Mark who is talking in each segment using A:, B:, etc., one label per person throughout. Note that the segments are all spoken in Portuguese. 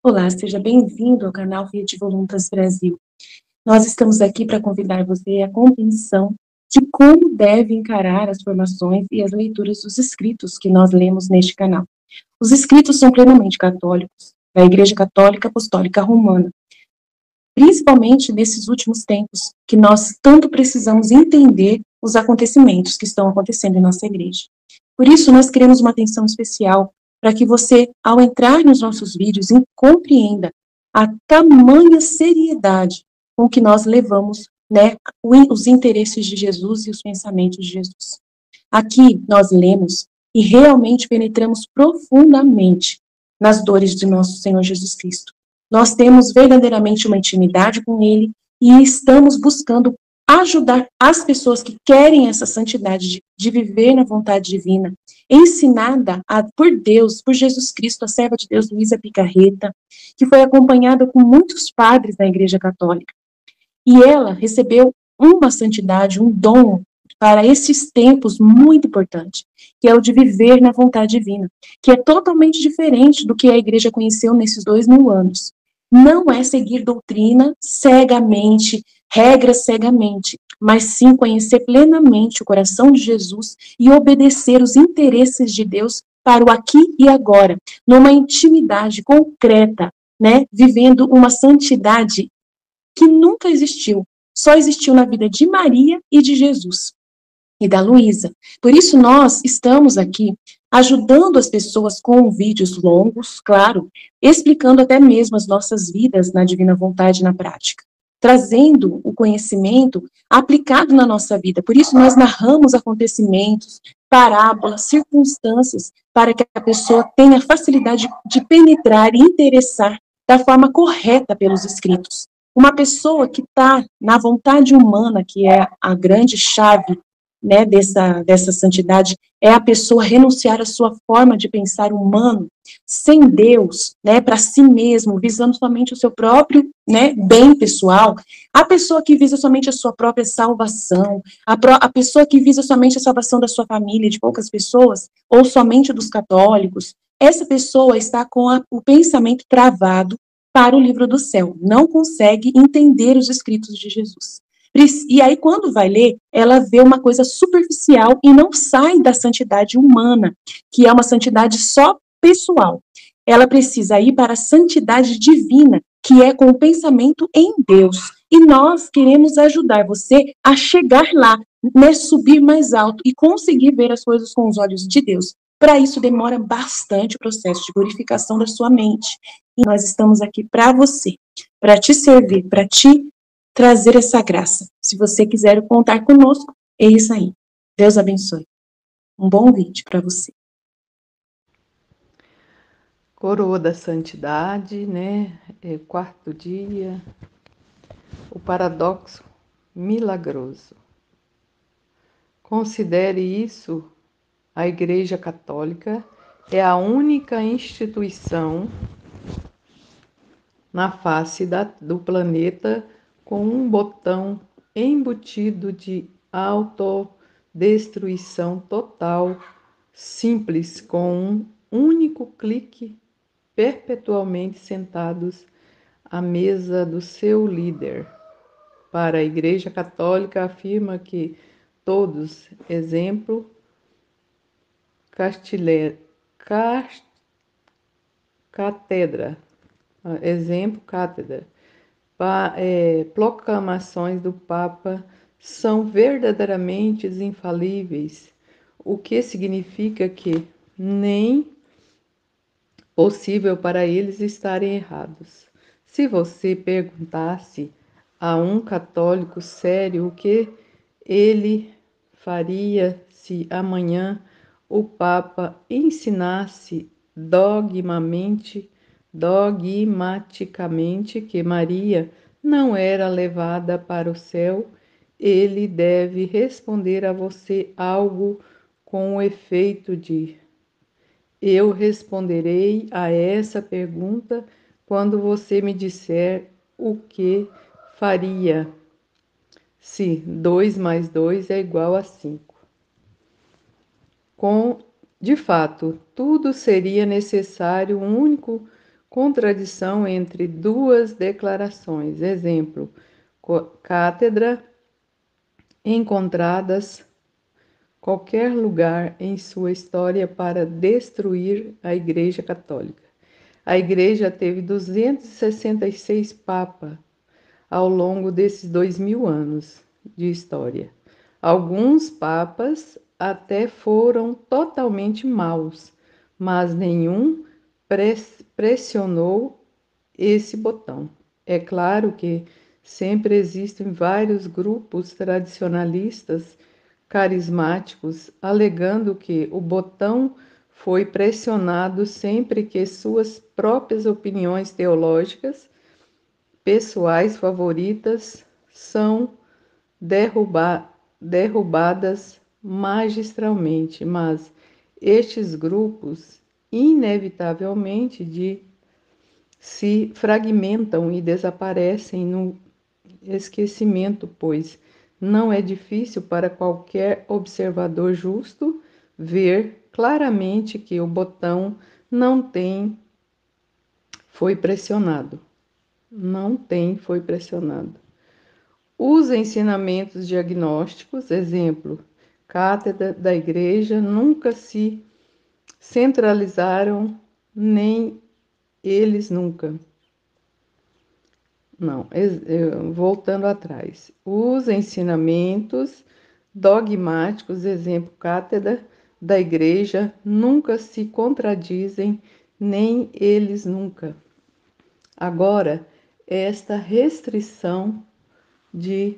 A: Olá, seja bem-vindo ao canal Rede Voluntas Brasil. Nós estamos aqui para convidar você à compreensão de como deve encarar as formações e as leituras dos escritos que nós lemos neste canal. Os escritos são plenamente católicos, da Igreja Católica Apostólica Romana, principalmente nesses últimos tempos, que nós tanto precisamos entender os acontecimentos que estão acontecendo em nossa igreja. Por isso, nós queremos uma atenção especial para que você, ao entrar nos nossos vídeos, compreenda a tamanha seriedade com que nós levamos, né, os interesses de Jesus e os pensamentos de Jesus. Aqui nós lemos e realmente penetramos profundamente nas dores de nosso Senhor Jesus Cristo. Nós temos verdadeiramente uma intimidade com Ele e estamos buscando ajudar as pessoas que querem essa santidade de viver na vontade divina, ensinada por Deus, por Jesus Cristo, a serva de Deus, Luísa Picarreta, que foi acompanhada com muitos padres da Igreja Católica. E ela recebeu uma santidade, um dom para esses tempos muito importante, que é o de viver na vontade divina, que é totalmente diferente do que a igreja conheceu nesses 2000 anos. Não é seguir doutrina cegamente, regras cegamente, mas sim conhecer plenamente o coração de Jesus e obedecer os interesses de Deus para o aqui e agora, numa intimidade concreta, né, vivendo uma santidade que nunca existiu, só existiu na vida de Maria e de Jesus e da Luísa. Por isso nós estamos aqui ajudando as pessoas com vídeos longos, claro, explicando até mesmo as nossas vidas na divina vontade na prática, trazendo o conhecimento aplicado na nossa vida. Por isso nós narramos acontecimentos, parábolas, circunstâncias, para que a pessoa tenha facilidade de penetrar e interessar da forma correta pelos escritos. Uma pessoa que está na vontade humana, que é a grande chave, né, dessa santidade, é a pessoa renunciar à sua forma de pensar humano, sem Deus, né, para si mesmo, visando somente o seu próprio, né, bem pessoal. A pessoa que visa somente a sua própria salvação, a pessoa que visa somente a salvação da sua família, de poucas pessoas, ou somente dos católicos, essa pessoa está com o pensamento travado para o livro do céu, não consegue entender os escritos de Jesus. E aí, quando vai ler, ela vê uma coisa superficial e não sai da santidade humana, que é uma santidade só pessoal. Ela precisa ir para a santidade divina, que é com o pensamento em Deus. E nós queremos ajudar você a chegar lá, né, subir mais alto e conseguir ver as coisas com os olhos de Deus. Para isso, demora bastante o processo de purificação da sua mente. E nós estamos aqui para você, para te servir, para te trazer essa graça. Se você quiser contar conosco, é isso aí. Deus abençoe. Um bom vídeo para você.
B: Coroa da Santidade, né? Quarto dia, o paradoxo milagroso. Considere isso, a Igreja Católica é a única instituição na face do planeta com um botão embutido de autodestruição total, simples, com um único clique, perpetualmente sentados à mesa do seu líder. Para a Igreja Católica, afirma que todos, exemplo, cátedra, proclamações do Papa são verdadeiramente infalíveis, o que significa que nem possível para eles estarem errados. Se você perguntasse a um católico sério o que ele faria se amanhã o Papa ensinasse dogmaticamente que Maria não era levada para o céu, ele deve responder a você algo com o efeito de: eu responderei a essa pergunta quando você me disser o que faria se 2 mais 2 é igual a 5. De fato, tudo seria necessário um único contradição entre duas declarações. Exemplo, cátedra encontradas qualquer lugar em sua história para destruir a Igreja Católica. A Igreja teve 266 papas ao longo desses 2000 anos de história. Alguns papas até foram totalmente maus, mas nenhum pressionou esse botão. É claro que sempre existem vários grupos tradicionalistas carismáticos alegando que o botão foi pressionado sempre que suas próprias opiniões teológicas pessoais favoritas são derrubadas magistralmente, mas estes grupos inevitavelmente se fragmentam e desaparecem no esquecimento, pois não é difícil para qualquer observador justo ver claramente que o botão não tem foi pressionado. Não tem foi pressionado. Os ensinamentos diagnósticos, exemplo, cátedra da igreja, nunca se centralizaram, nem eles nunca. Não, voltando atrás. Os ensinamentos dogmáticos, exemplo, cátedra da igreja, nunca se contradizem, nem eles nunca. Agora, esta restrição de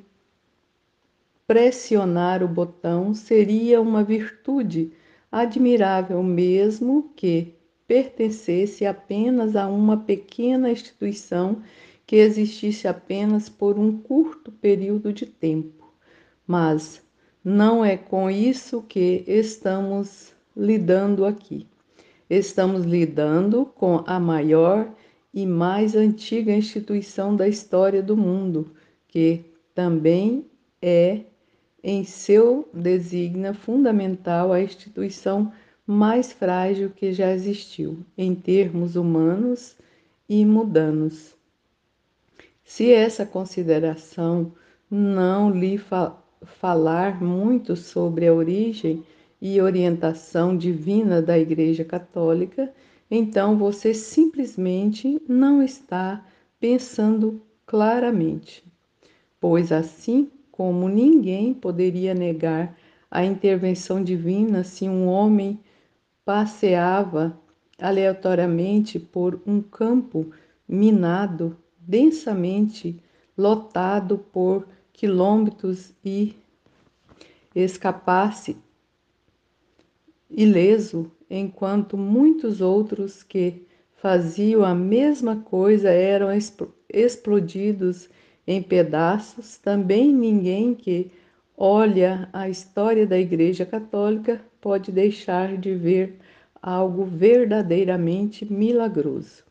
B: pressionar o botão seria uma virtude admirável, mesmo que pertencesse apenas a uma pequena instituição que existisse apenas por um curto período de tempo. Mas não é com isso que estamos lidando aqui. Estamos lidando com a maior e mais antiga instituição da história do mundo, que também é, em seu desígnio fundamental, a instituição mais frágil que já existiu, em termos humanos e mundanos. Se essa consideração não lhe falar muito sobre a origem e orientação divina da Igreja Católica, então você simplesmente não está pensando claramente, pois assim como ninguém poderia negar a intervenção divina se um homem passeava aleatoriamente por um campo minado, densamente lotado por quilômetros e escapasse ileso, enquanto muitos outros que faziam a mesma coisa eram explodidos em pedaços. Também ninguém que olha a história da Igreja Católica pode deixar de ver algo verdadeiramente milagroso.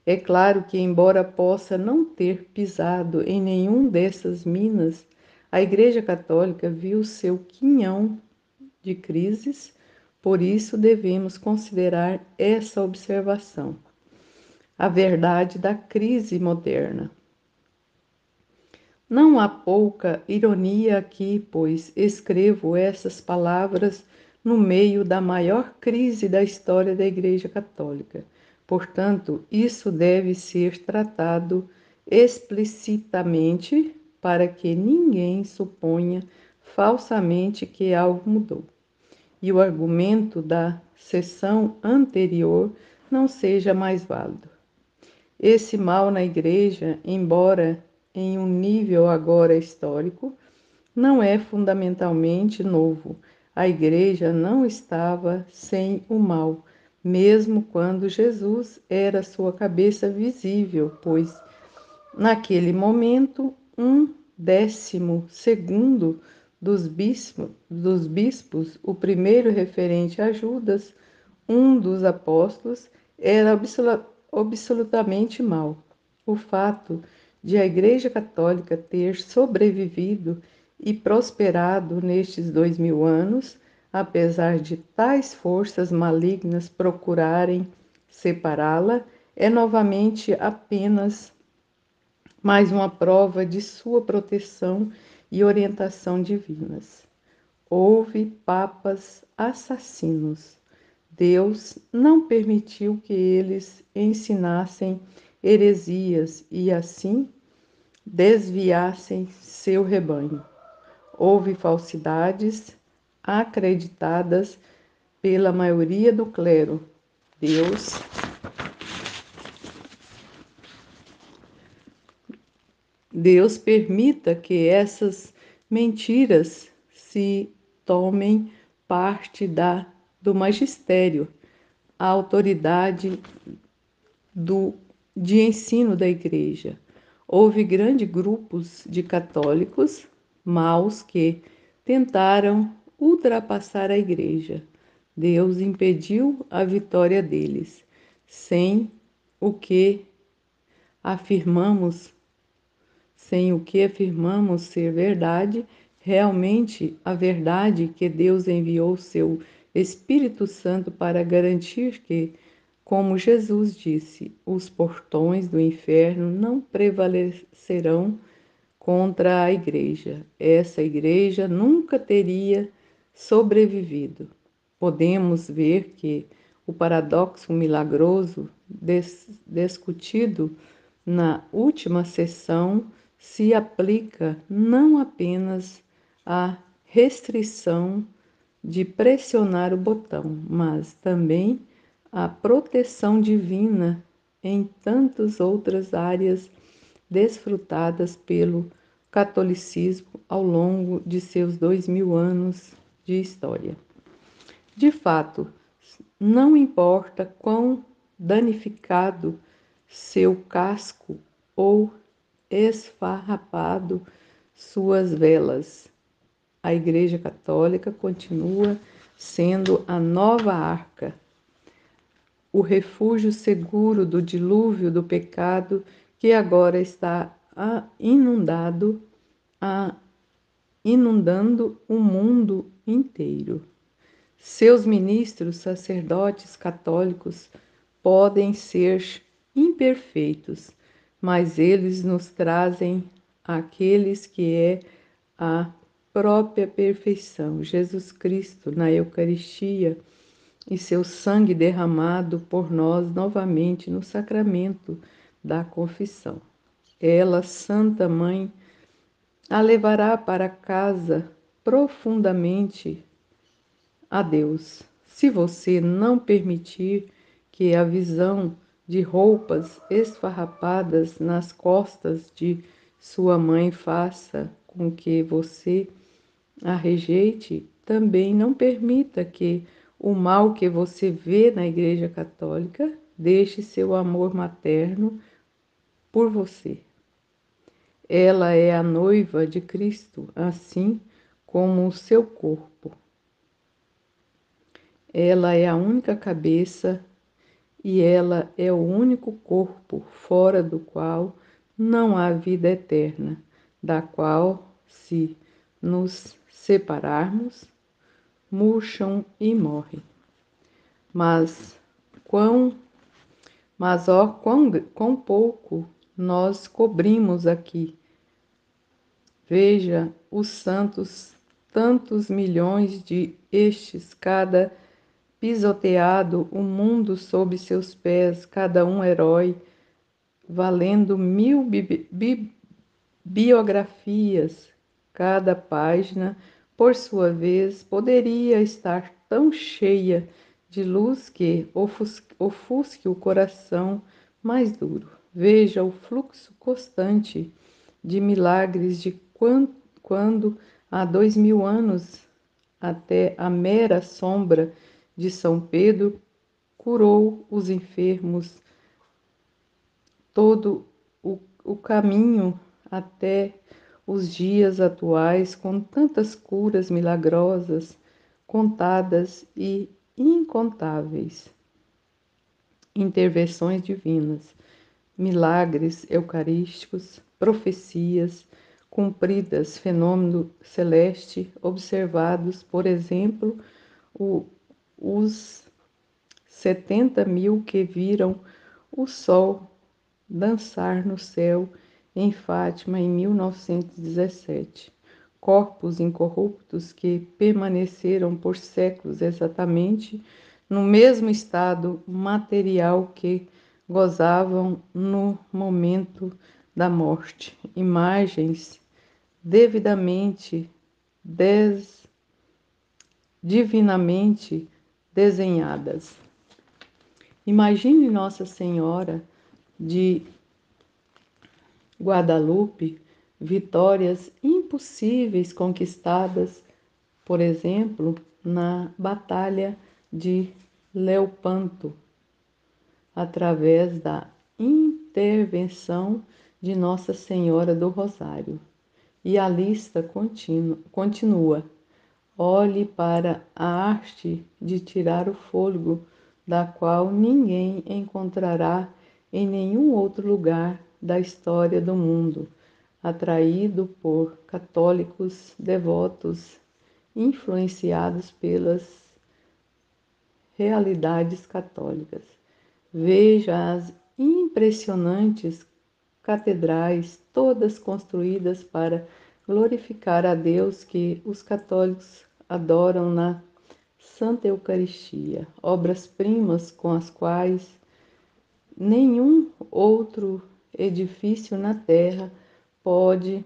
B: É claro que, embora possa não ter pisado em nenhum dessas minas, a Igreja Católica viu seu quinhão de crises, por isso devemos considerar essa observação. A verdade da crise moderna. Não há pouca ironia aqui, pois escrevo essas palavras no meio da maior crise da história da Igreja Católica. Portanto, isso deve ser tratado explicitamente para que ninguém suponha falsamente que algo mudou e o argumento da sessão anterior não seja mais válido. Esse mal na Igreja, embora em um nível agora histórico, não é fundamentalmente novo. A Igreja não estava sem o mal, mesmo quando Jesus era sua cabeça visível, pois naquele momento 1/12 dos bispos, o primeiro referente a Judas, um dos apóstolos, era absolutamente mau. O fato de a Igreja Católica ter sobrevivido e prosperado nestes 2000 anos, apesar de tais forças malignas procurarem separá-la, é novamente apenas mais uma prova de sua proteção e orientação divinas. Houve papas assassinos. Deus não permitiu que eles ensinassem heresias e assim desviassem seu rebanho. Houve falsidades acreditadas pela maioria do clero. Deus permita que essas mentiras se tomem parte do magistério, a autoridade de ensino da igreja. Houve grandes grupos de católicos maus que tentaram ultrapassar a igreja. Deus impediu a vitória deles, sem o que afirmamos ser verdade, realmente a verdade que Deus enviou seu Espírito Santo para garantir que, como Jesus disse, os portões do inferno não prevalecerão contra a igreja. Essa igreja nunca teria sobrevivido. Podemos ver que o paradoxo milagroso discutido na última sessão se aplica não apenas à restrição de pressionar o botão, mas também à proteção divina em tantas outras áreas desfrutadas pelo catolicismo ao longo de seus 2000 anos de história. De fato, não importa quão danificado seu casco ou esfarrapado suas velas, a Igreja Católica continua sendo a nova arca, o refúgio seguro do dilúvio do pecado que agora está inundando o mundo inteiro. Seus ministros, sacerdotes católicos, podem ser imperfeitos, mas eles nos trazem aqueles que é a própria perfeição, Jesus Cristo na Eucaristia e seu sangue derramado por nós novamente no sacramento da confissão. Ela, Santa Mãe, a levará para casa profundamente a Deus. Se você não permitir que a visão de roupas esfarrapadas nas costas de sua mãe faça com que você a rejeite, também não permita que o mal que você vê na Igreja Católica deixe seu amor materno por você. Ela é a noiva de Cristo, assim como o seu corpo. Ela é a única cabeça e ela é o único corpo fora do qual não há vida eterna, da qual, se nos separarmos, murcham e morrem. Mas quão pouco nós cobrimos aqui. Veja os santos, tantos milhões de estes, cada pisoteado o mundo sob seus pés, cada um herói, valendo 1000 biografias. Cada página, por sua vez, poderia estar tão cheia de luz que ofusque o coração mais duro. Veja o fluxo constante de milagres de quando há 2000 anos até a mera sombra de São Pedro curou os enfermos, todo o caminho até os dias atuais, com tantas curas milagrosas, contadas e incontáveis, intervenções divinas, milagres eucarísticos, profecias cumpridas, fenômeno celeste observados, por exemplo, os 70.000 que viram o sol dançar no céu em Fátima em 1917. Corpos incorruptos que permaneceram por séculos exatamente no mesmo estado material que gozavam no momento da morte. Imagens devidamente divinamente desenhadas. Imagine Nossa Senhora de Guadalupe, vitórias impossíveis conquistadas, por exemplo, na Batalha de Leopanto, através da intervenção de Nossa Senhora do Rosário. E a lista continua. Olhe para a arte de tirar o fôlego, da qual ninguém encontrará em nenhum outro lugar da história do mundo, atraído por católicos devotos, influenciados pelas realidades católicas. Veja as impressionantes catedrais, todas construídas para glorificar a Deus, que os católicos adoram na Santa Eucaristia, obras-primas com as quais nenhum outro edifício na terra pode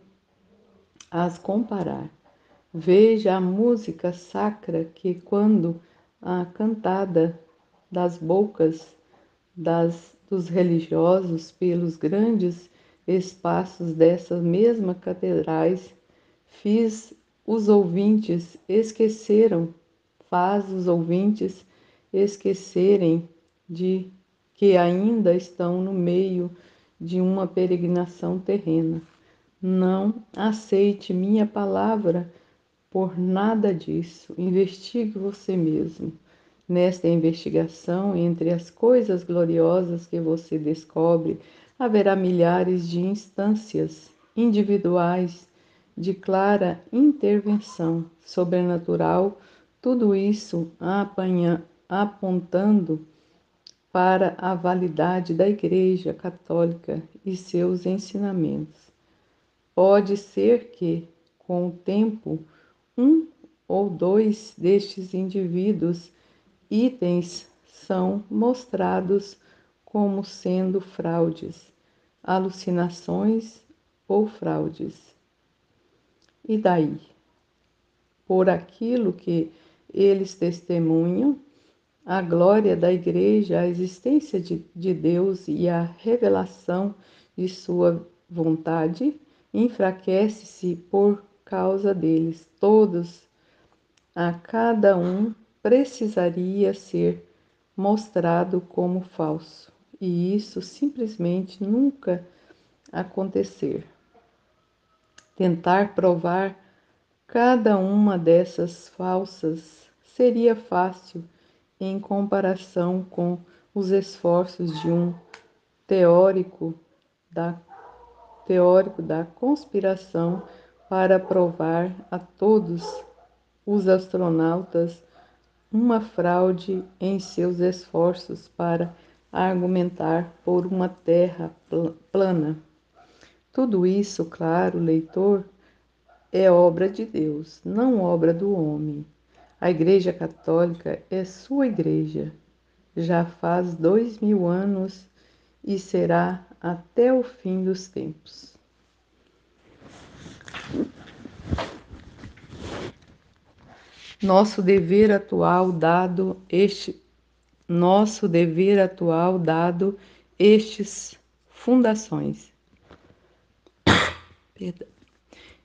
B: as comparar. Veja a música sacra que, quando a cantada das bocas dos religiosos pelos grandes espaços dessas mesmas catedrais, os ouvintes faz os ouvintes esquecerem de que ainda estão no meio de uma peregrinação terrena. Não aceite minha palavra por nada disso. Investigue você mesmo. Nesta investigação, entre as coisas gloriosas que você descobre, haverá milhares de instâncias individuais de clara intervenção sobrenatural, tudo isso apontando para a validade da Igreja Católica e seus ensinamentos. Pode ser que, com o tempo, um ou dois destes itens são mostrados como sendo fraudes, alucinações ou fraudes. E daí? Por aquilo que eles testemunham, a glória da Igreja, a existência de Deus e a revelação de sua vontade enfraquece-se por causa deles. Todos, a cada um, precisaria ser mostrado como falso, e isso simplesmente nunca acontecer. Tentar provar cada uma dessas falsas seria fácil em comparação com os esforços de um teórico da, teórico da conspiração para provar a todos os astronautas uma fraude em seus esforços para argumentar por uma Terra plana. Tudo isso, claro, leitor, é obra de Deus, não obra do homem. A Igreja Católica é sua igreja. Já faz 2000 anos e será até o fim dos tempos. Nosso dever atual dado estes fundações.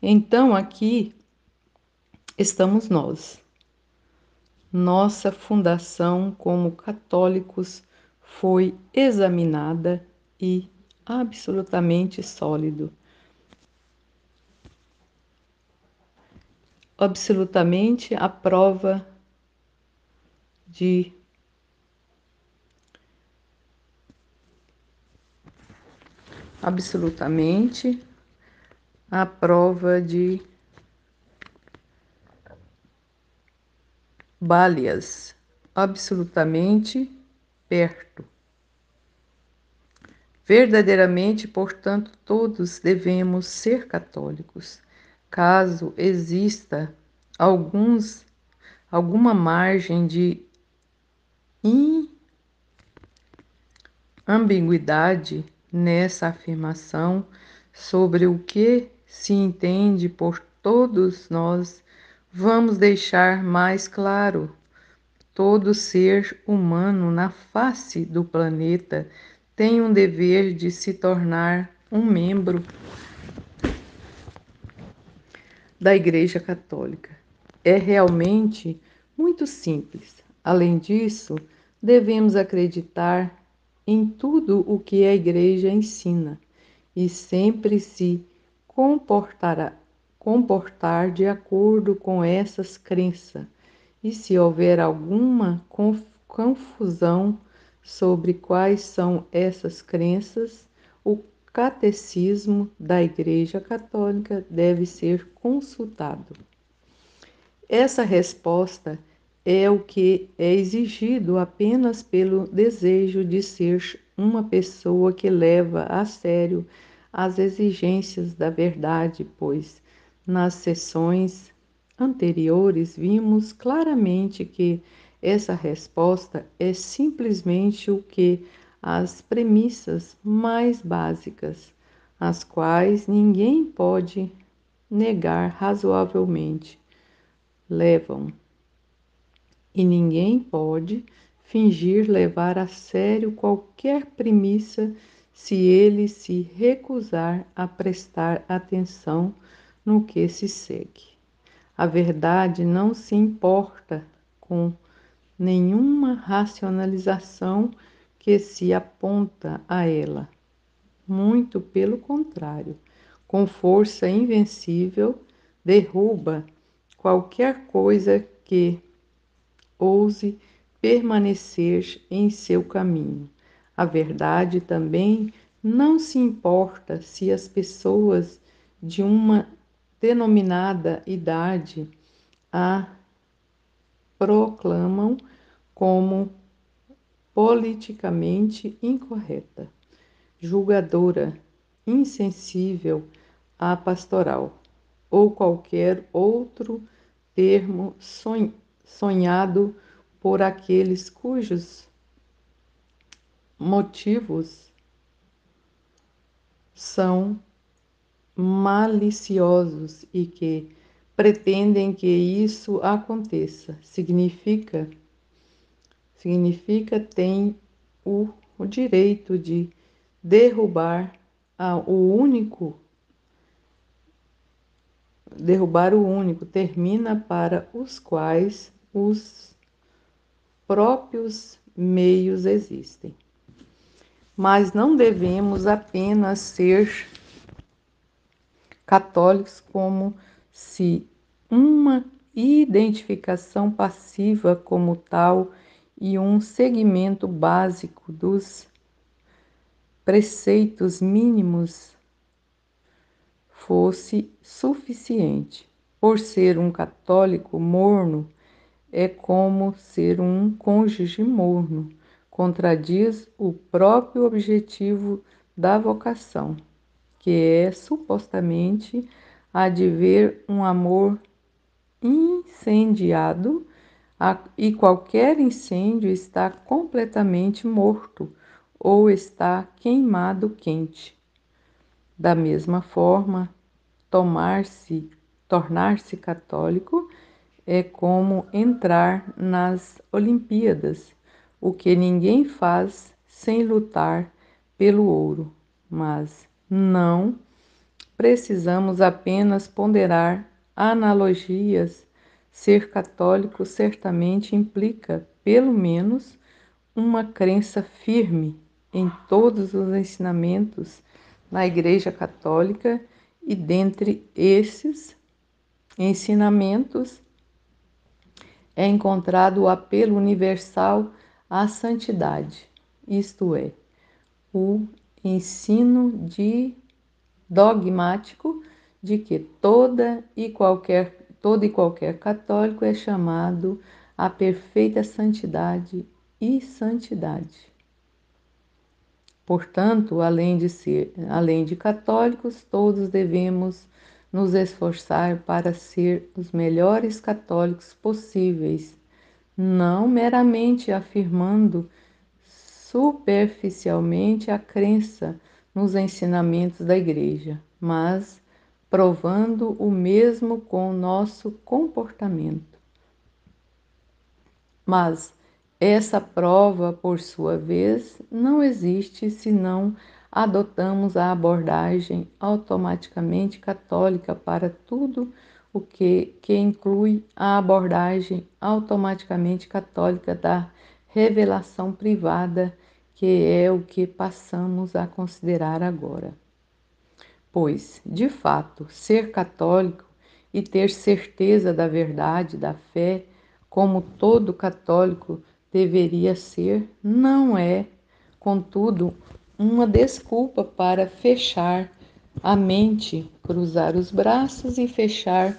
B: Então aqui estamos nós. Nossa fundação como católicos foi examinada e absolutamente sólido. Absolutamente a prova de Balias, absolutamente perto. Verdadeiramente, portanto, todos devemos ser católicos. Caso exista alguma margem de ambiguidade nessa afirmação sobre o que se entende por todos nós, vamos deixar mais claro: todo ser humano na face do planeta tem um dever de se tornar um membro da Igreja Católica. É realmente muito simples. Além disso, devemos acreditar em tudo o que a Igreja ensina e sempre se comportar de acordo com essas crenças. E se houver alguma confusão sobre quais são essas crenças, o catecismo da Igreja Católica deve ser consultado. Essa resposta é o que é exigido apenas pelo desejo de ser uma pessoa que leva a sério as exigências da verdade, pois nas sessões anteriores vimos claramente que essa resposta é simplesmente o que as premissas mais básicas, as quais ninguém pode negar razoavelmente, levam. E ninguém pode fingir levar a sério qualquer premissa se ele se recusar a prestar atenção no que se segue. A verdade não se importa com nenhuma racionalização que se aponta a ela. Muito pelo contrário, com força invencível, derruba qualquer coisa que ouse permanecer em seu caminho. A verdade também não se importa se as pessoas de uma denominada idade a proclamam como politicamente incorreta, julgadora, insensível à pastoral, ou qualquer outro termo sonhado por aqueles cujos motivos são maliciosos e que pretendem que isso aconteça. Tem o direito de derrubar o único, termina para os quais os próprios meios existem. Mas não devemos apenas ser católicos como se uma identificação passiva como tal e um seguimento básico dos preceitos mínimos fosse suficiente. Por ser um católico morno, é como ser um cônjuge morno, contradiz o próprio objetivo da vocação, que é supostamente a de ver um amor incendiado, e qualquer incêndio está completamente morto ou está queimado quente. Da mesma forma, tornar-se católico é como entrar nas Olimpíadas, o que ninguém faz sem lutar pelo ouro. Mas não precisamos apenas ponderar analogias. Ser católico certamente implica, pelo menos, uma crença firme em todos os ensinamentos na Igreja Católica, e dentre esses ensinamentos é encontrado o apelo universal à santidade, isto é, o ensino dogmático de que todo e qualquer católico é chamado à perfeita santidade e santidade. Portanto, além de católicos, todos devemos nos esforçar para ser os melhores católicos possíveis, não meramente afirmando superficialmente a crença nos ensinamentos da Igreja, mas provando o mesmo com o nosso comportamento. Mas essa prova, por sua vez, não existe se não adotamos a abordagem automaticamente católica para tudo o que inclui a abordagem automaticamente católica da revelação privada, que é o que passamos a considerar agora. Pois, de fato, ser católico e ter certeza da verdade, da fé, como todo católico deveria ser, não é, contudo, uma desculpa para fechar a mente, cruzar os braços e fechar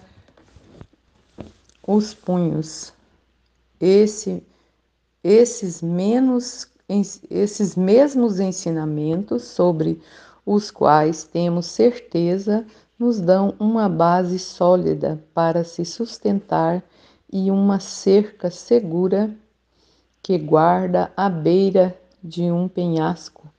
B: os punhos. Esse esses mesmos ensinamentos sobre os quais temos certeza nos dão uma base sólida para se sustentar e uma cerca segura que guarda à beira de um penhasco,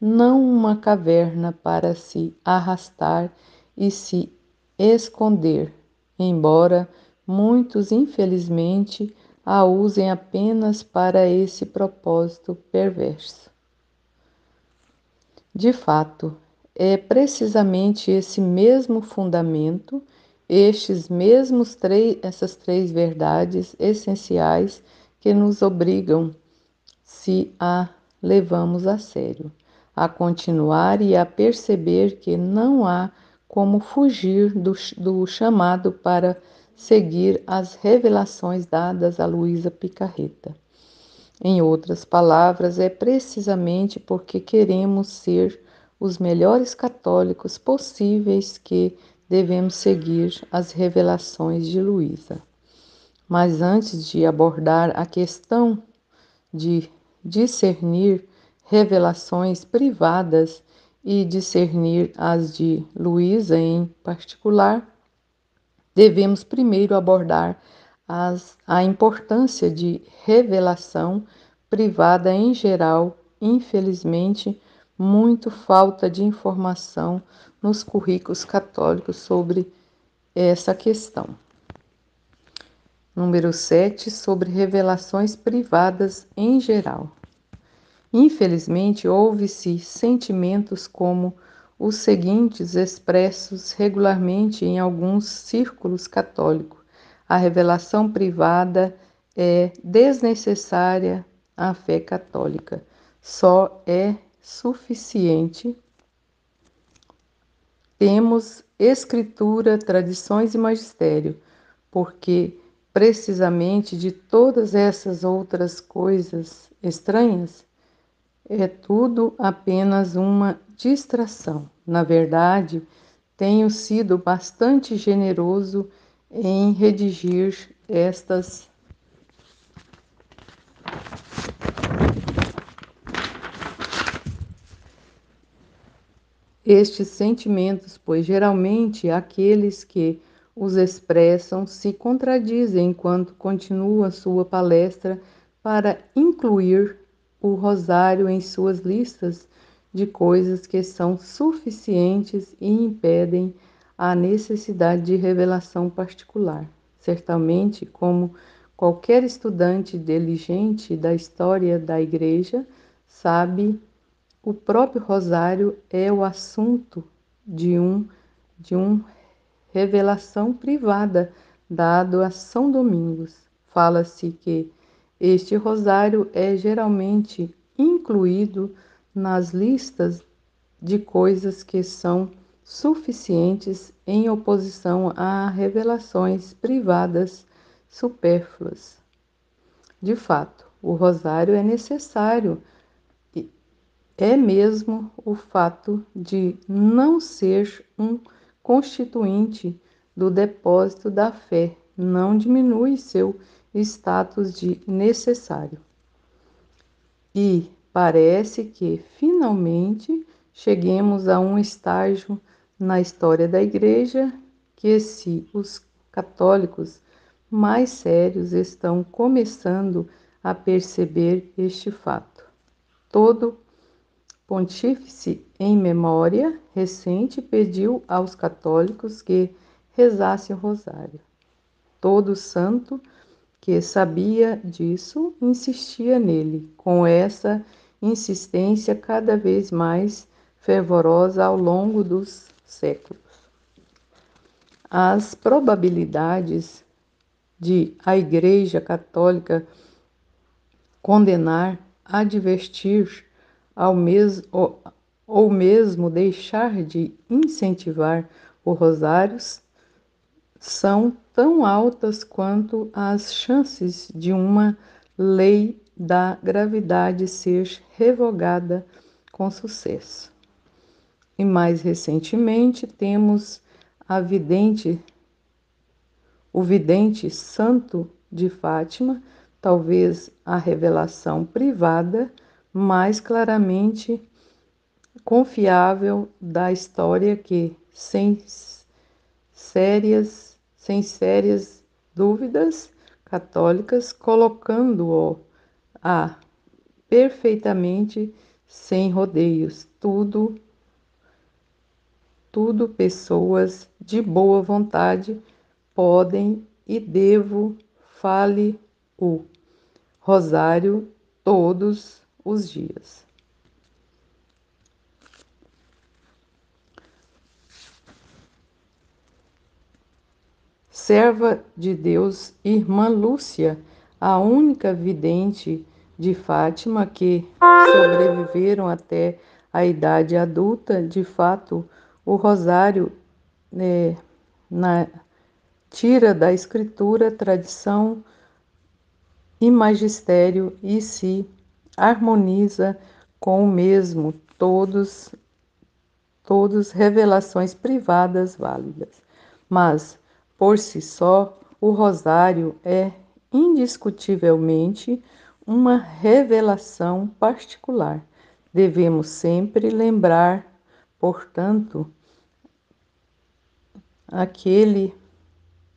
B: não uma caverna para se arrastar e se esconder, embora muitos, infelizmente, a usem apenas para esse propósito perverso. De fato, é precisamente esse mesmo fundamento, essas três verdades essenciais que nos obrigam, se a levamos a sério, a continuar e a perceber que não há como fugir do chamado para seguir as revelações dadas a Luísa Picarreta. Em outras palavras, é precisamente porque queremos ser os melhores católicos possíveis que devemos seguir as revelações de Luísa. Mas antes de abordar a questão de discernir revelações privadas e discernir as de Luísa em particular, devemos primeiro abordar a importância de revelação privada em geral. Infelizmente, muito falta de informação nos currículos católicos sobre essa questão. Número 7, sobre revelações privadas em geral. Infelizmente, houve-se sentimentos como os seguintes expressos regularmente em alguns círculos católicos. A revelação privada é desnecessária à fé católica. Só é suficiente. Temos escritura, tradições e magistério, porque precisamente de todas essas outras coisas estranhas, é tudo apenas uma distração. Na verdade, tenho sido bastante generoso em redigir estes sentimentos, pois geralmente aqueles que os expressam se contradizem enquanto continua sua palestra para incluir o rosário em suas listas de coisas que são suficientes e impedem a necessidade de revelação particular. Certamente, como qualquer estudante diligente da história da Igreja sabe, o próprio rosário é o assunto de uma revelação privada dado a São Domingos. Fala-se que este rosário é geralmente incluído nas listas de coisas que são suficientes em oposição a revelações privadas supérfluas. De fato, o rosário é necessário. É mesmo o fato de não ser um constituinte do depósito da fé, não diminui seu status de necessário. E, Parece que, finalmente, cheguemos a um estágio na história da Igreja que, se os católicos mais sérios estão começando a perceber este fato. Todo pontífice em memória recente pediu aos católicos que rezassem o rosário. Todo santo que sabia disso insistia nele, com essa insistência cada vez mais fervorosa ao longo dos séculos. As probabilidades de a Igreja Católica condenar, advertir ou mesmo deixar de incentivar o rosário são tão altas quanto as chances de uma lei da gravidade ser revogada com sucesso. E mais recentemente temos o vidente Santo de Fátima, talvez a revelação privada mais claramente confiável da história que, sem sérias dúvidas católicas, colocando-o perfeitamente sem rodeios, tudo pessoas de boa vontade podem e devo fale o rosário todos os dias. Serva de Deus, irmã Lúcia, a única vidente de Fátima que sobreviveram até a idade adulta, de fato, o rosário tira da escritura, tradição e magistério e se harmoniza com o mesmo, todos revelações privadas válidas. Mas, por si só, o rosário é indiscutivelmente uma revelação particular. Devemos sempre lembrar, portanto,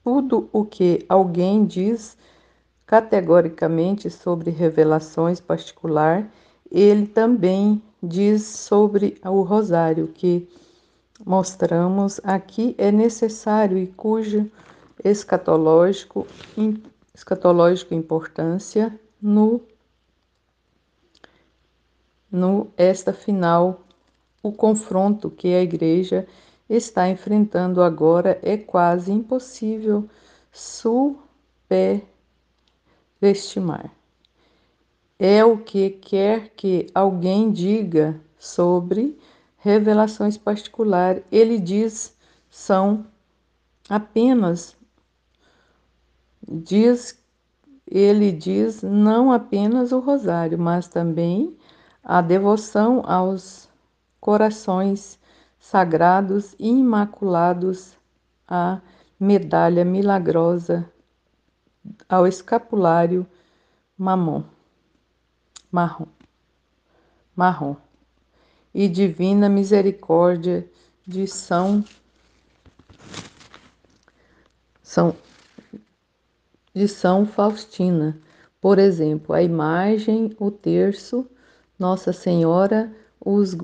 B: tudo o que alguém diz categoricamente sobre revelações particular, ele também diz sobre o rosário, que mostramos aqui é necessário e cuja escatológica importância no esta final, o confronto que a Igreja está enfrentando agora é quase impossível superestimar. É o que quer que alguém diga sobre revelações particulares, ele diz não apenas o rosário, mas também a devoção aos corações sagrados e imaculados, a medalha milagrosa, ao escapulário marrom e divina misericórdia de São Faustina. Por exemplo, a imagem, o terço, Nossa Senhora, os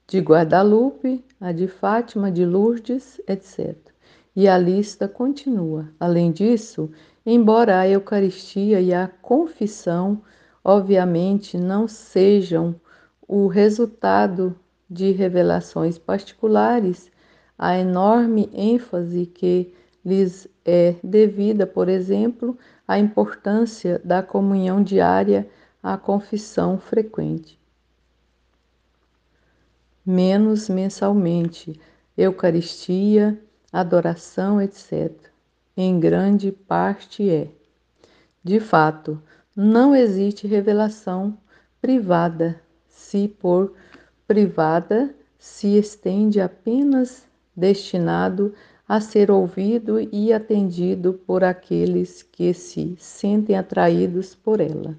B: de Guadalupe, a de Fátima, de Lourdes, etc. E a lista continua. Além disso, embora a Eucaristia e a confissão, obviamente, não sejam o resultado de revelações particulares, a enorme ênfase que lhes é devida, por exemplo, à importância da comunhão diária, à confissão frequente, menos mensalmente, Eucaristia, adoração, etc. Em grande parte de fato, não existe revelação privada, se por privada se estende apenas destinado a ser ouvido e atendido por aqueles que se sentem atraídos por ela.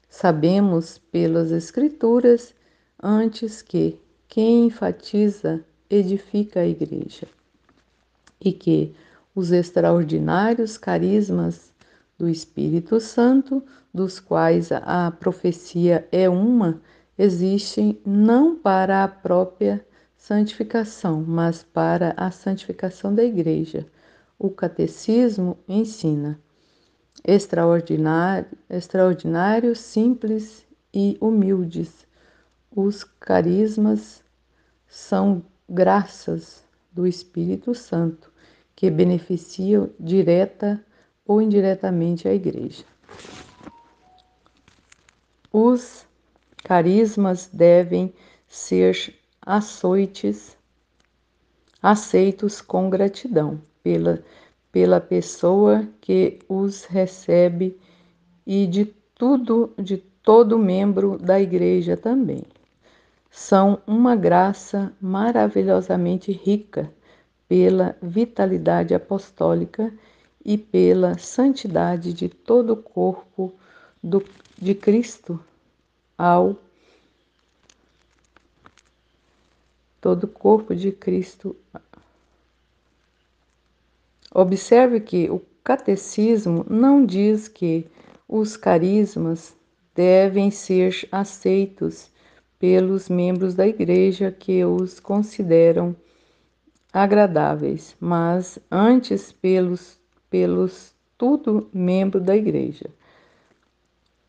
B: Sabemos pelas Escrituras antes que quem enfatiza edifica a igreja e que os extraordinários carismas do Espírito Santo, dos quais a profecia é uma, existem não para a própria santificação, mas para a santificação da igreja. O catecismo ensina extraordinários, simples e humildes. Os carismas são graças do Espírito Santo que beneficiam direta ou indiretamente a igreja. Os carismas devem ser aceitos com gratidão pela pessoa que os recebe e de todo membro da igreja também. São uma graça maravilhosamente rica pela vitalidade apostólica e pela santidade de todo o corpo de Cristo todo o corpo de Cristo. Observe que o catecismo não diz que os carismas devem ser aceitos pelos membros da igreja que os consideram agradáveis, mas antes pelos todo membro da igreja.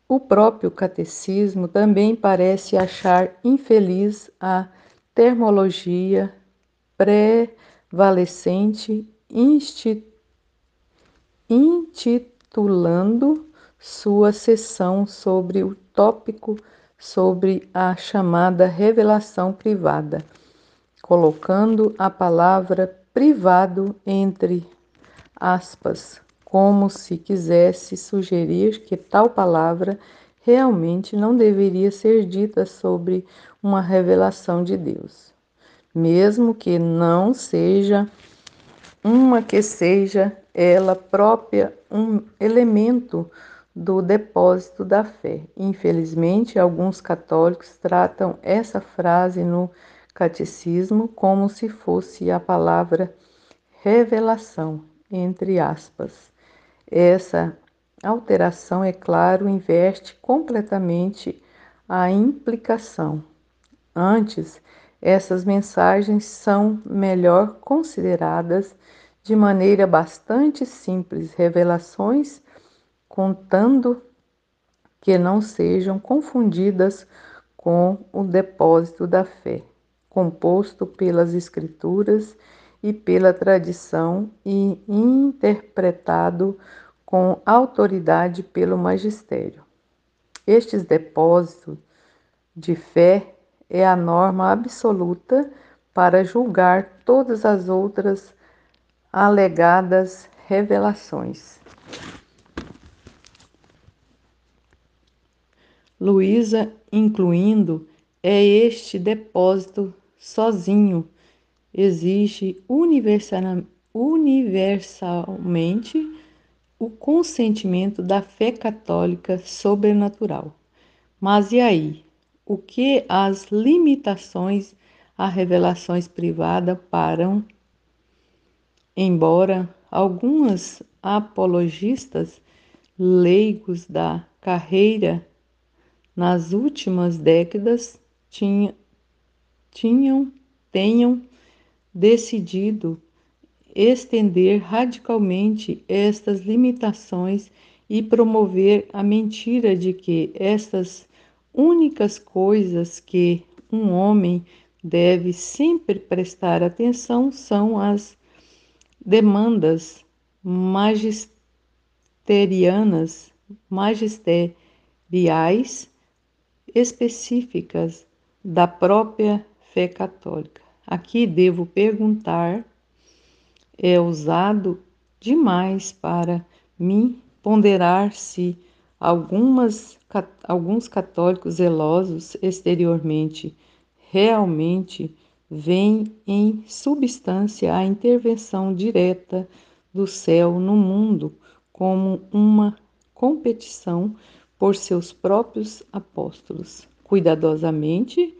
B: O próprio catecismo também parece achar infeliz a termologia prevalecente, intitulando sua sessão sobre o tópico sobre a chamada revelação privada, colocando a palavra privado entre aspas, como se quisesse sugerir que tal palavra realmente não deveria ser dita sobre uma revelação de Deus, mesmo que não seja que seja ela própria um elemento do depósito da fé. Infelizmente, alguns católicos tratam essa frase no catecismo como se fosse a palavra revelação, entre aspas. Essa alteração, é claro, inverte completamente a implicação. Antes, essas mensagens são melhor consideradas de maneira bastante simples, revelações, contando que não sejam confundidas com o depósito da fé, composto pelas Escrituras e pela tradição e interpretado com autoridade pelo magistério. Estes depósitos de fé é a norma absoluta para julgar todas as outras alegadas revelações. Luísa, incluindo, é este depósito sozinho, exige universalmente o consentimento da fé católica sobrenatural. Mas e aí? O que as limitações a revelações privadas param? Embora alguns apologistas leigos da carreira nas últimas décadas tenham decidido estender radicalmente estas limitações e promover a mentira de que estas únicas coisas que um homem deve sempre prestar atenção são as demandas magisteriais específicas da própria fé católica. Aqui devo perguntar: é usado demais para mim ponderar se alguns católicos zelosos exteriormente realmente veem em substância a intervenção direta do céu no mundo como uma competição por seus próprios apóstolos, cuidadosamente,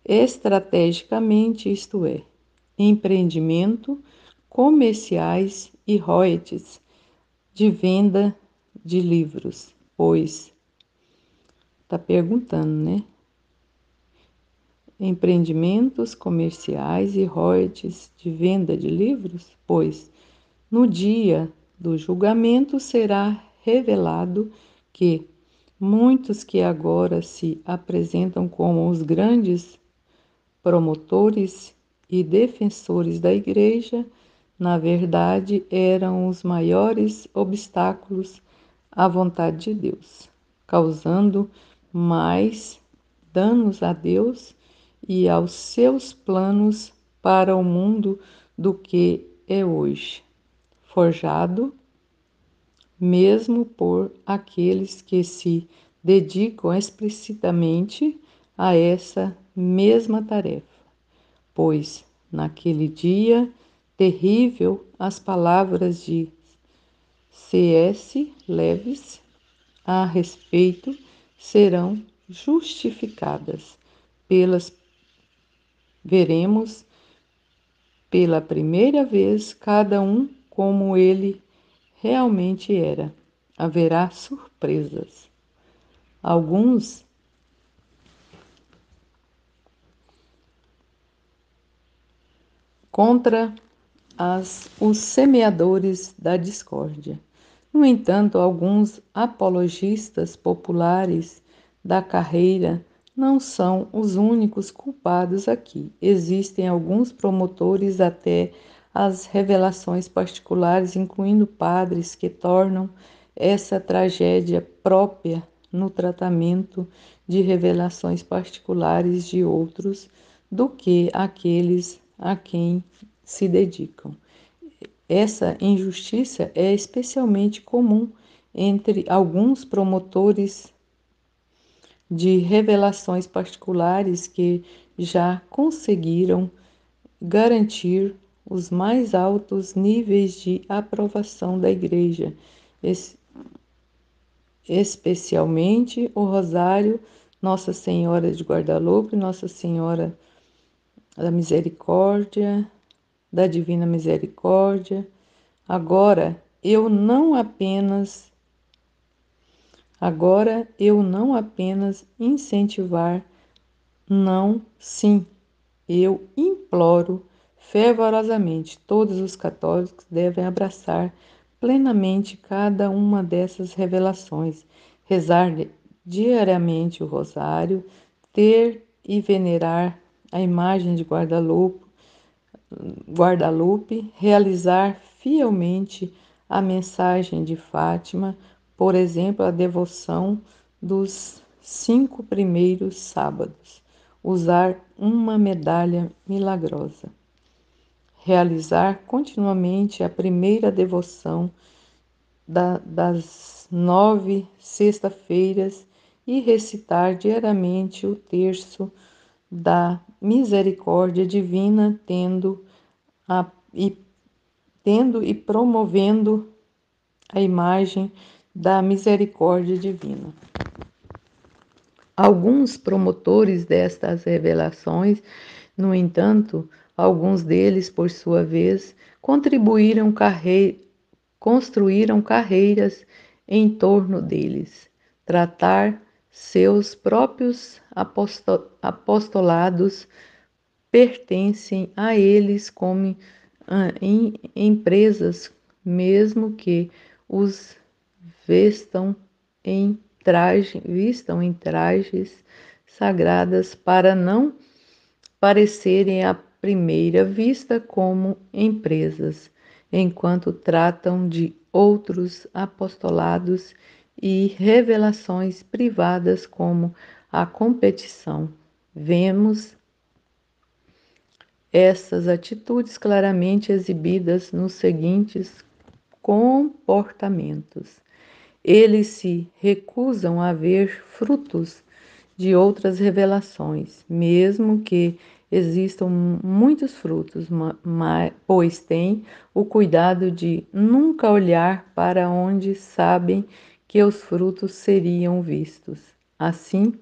B: estrategicamente, isto é, empreendimento, comerciais e royalties de venda de livros, pois está perguntando, né? Empreendimentos comerciais e royalties de venda de livros, pois no dia do julgamento será revelado que muitos que agora se apresentam como os grandes promotores e defensores da Igreja, na verdade, eram os maiores obstáculos à vontade de Deus, causando mais danos a Deus e aos seus planos para o mundo do que é hoje, forjado mesmo por aqueles que se dedicam explicitamente a essa mesma tarefa, pois naquele dia terrível as palavras de C.S. Lewis a respeito serão justificadas pelas veremos pela primeira vez cada um como ele realmente era. Haverá surpresas. Alguns contra os semeadores da discórdia. No entanto, alguns apologistas populares da carreira não são os únicos culpados aqui. Existem alguns promotores até as revelações particulares, incluindo padres que tornam essa tragédia própria no tratamento de revelações particulares de outros do que aqueles a quem se dedicam. Essa injustiça é especialmente comum entre alguns promotores de revelações particulares que já conseguiram garantir os mais altos níveis de aprovação da Igreja, especialmente o Rosário, Nossa Senhora de Guadalupe, Nossa Senhora da Misericórdia, da Divina Misericórdia. Agora eu não apenas incentivar, não, sim, eu imploro fervorosamente, todos os católicos devem abraçar plenamente cada uma dessas revelações, rezar diariamente o rosário, ter e venerar a imagem de Guadalupe, realizar fielmente a mensagem de Fátima, por exemplo, a devoção dos 5 primeiros sábados, usar uma medalha milagrosa, realizar continuamente a primeira devoção das 9 sexta-feiras e recitar diariamente o terço da misericórdia divina, tendo e promovendo a imagem da misericórdia divina. Alguns promotores destas revelações, no entanto, alguns deles, por sua vez, construíram carreiras em torno deles. Tratar seus próprios apostolados pertencem a eles como em empresas, mesmo que os vistam em trajes sagradas para não parecerem à primeira vista como empresas, enquanto tratam de outros apostolados e revelações privadas como a competição. Vemos essas atitudes claramente exibidas nos seguintes comportamentos. Eles se recusam a ver frutos de outras revelações, mesmo que existam muitos frutos, pois têm o cuidado de nunca olhar para onde sabem que os frutos seriam vistos. Assim,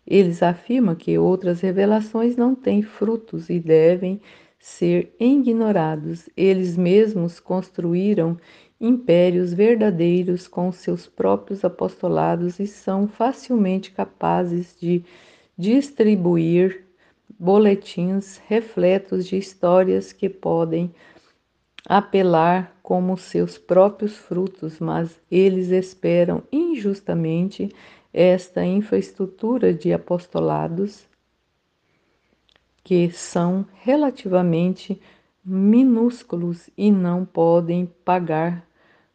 B: eles afirmam que outras revelações não têm frutos e devem ser ignorados. Eles mesmos construíram impérios verdadeiros com seus próprios apostolados e são facilmente capazes de distribuir boletins repletos de histórias que podem apelar como seus próprios frutos, mas eles esperam injustamente esta infraestrutura de apostolados que são relativamente minúsculos e não podem pagar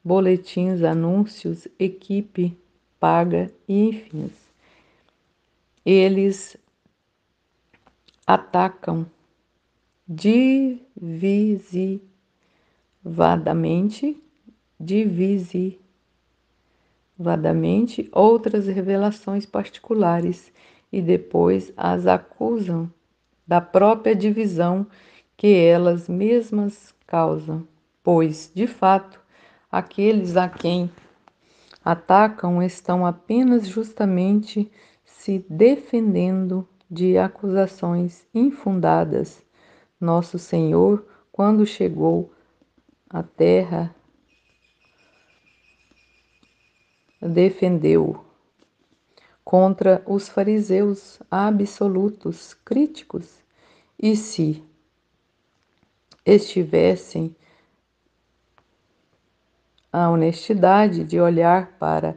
B: boletins, anúncios, equipe paga e enfim. Eles atacam divisivadamente outras revelações particulares e depois as acusam da própria divisão que elas mesmas causam, pois, de fato, aqueles a quem atacam estão apenas justamente se defendendo de acusações infundadas. Nosso Senhor, quando chegou à terra, defendeu contra os fariseus absolutos críticos e se estivessem a honestidade de olhar para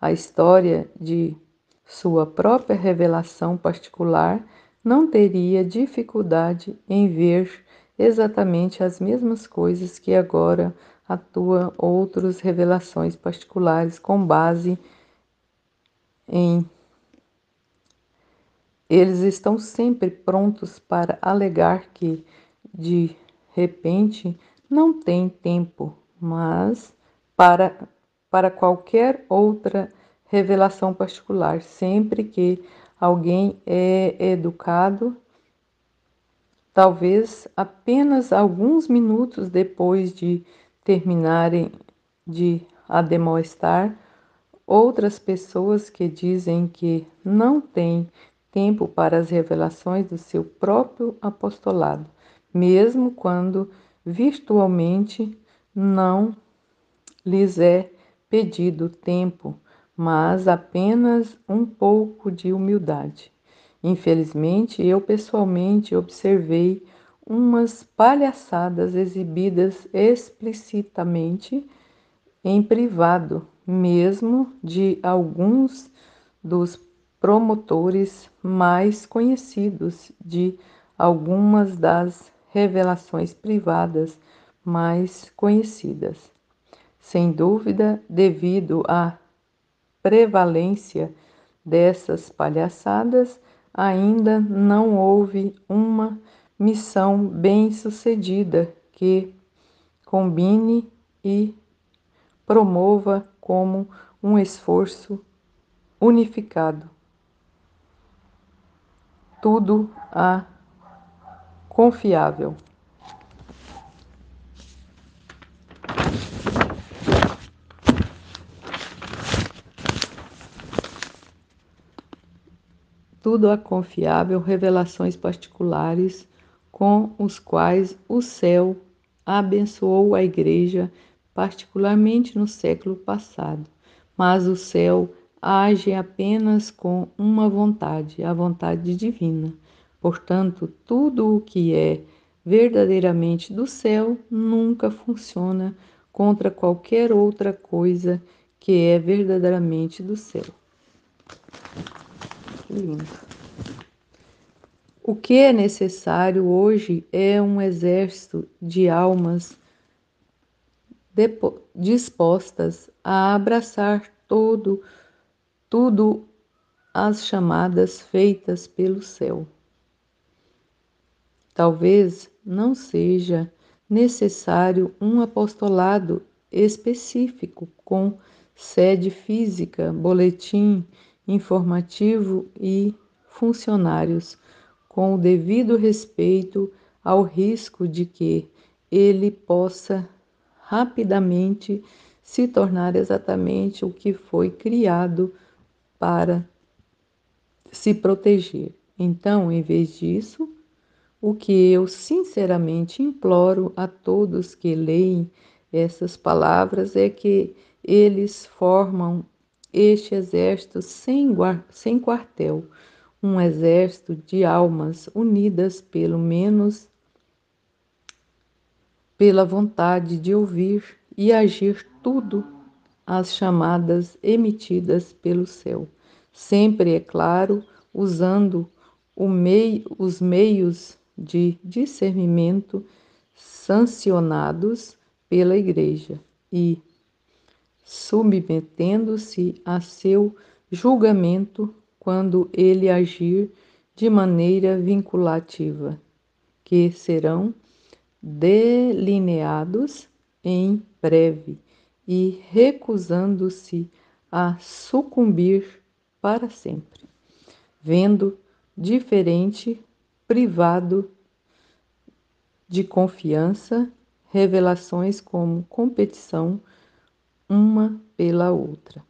B: a história de sua própria revelação particular, não teria dificuldade em ver exatamente as mesmas coisas que agora atuam outras revelações particulares com base em. Eles estão sempre prontos para alegar que, de repente, não têm tempo, mas para, para qualquer outra revelação particular, sempre que alguém é educado, talvez apenas alguns minutos depois de terminarem de ademoestar, outras pessoas que dizem que não têm tempo para as revelações do seu próprio apostolado, mesmo quando virtualmente não lhes é pedido tempo, mas apenas um pouco de humildade. Infelizmente, eu pessoalmente observei umas palhaçadas exibidas explicitamente em privado, mesmo de alguns dos promotores mais conhecidos de algumas das revelações privadas mais conhecidas. Sem dúvida, devido à prevalência dessas palhaçadas, ainda não houve uma missão bem-sucedida que combine e promova como um esforço unificado. Tudo a confiável. Tudo a confiável, revelações particulares com os quais o céu abençoou a Igreja, particularmente no século passado. Mas o céu age apenas com uma vontade, a vontade divina. Portanto, tudo o que é verdadeiramente do céu nunca funciona contra qualquer outra coisa que é verdadeiramente do céu. Que lindo. O que é necessário hoje é um exército de almas dispostas a abraçar tudo as chamadas feitas pelo céu. Talvez não seja necessário um apostolado específico com sede física, boletim informativo e funcionários, com o devido respeito ao risco de que ele possa rapidamente se tornar exatamente o que foi criado para se proteger. Então, em vez disso, o que eu sinceramente imploro a todos que leem essas palavras é que eles formam este exército sem quartel, um exército de almas unidas pelo menos pela vontade de ouvir e agir tudo as chamadas emitidas pelo céu. Sempre, é claro, usando os meios de discernimento sancionados pela Igreja e submetendo-se a seu julgamento quando ele agir de maneira vinculativa, que serão delineados em breve e recusando-se a sucumbir para sempre, vendo diferente, privado de confiança, revelações como competição uma pela outra.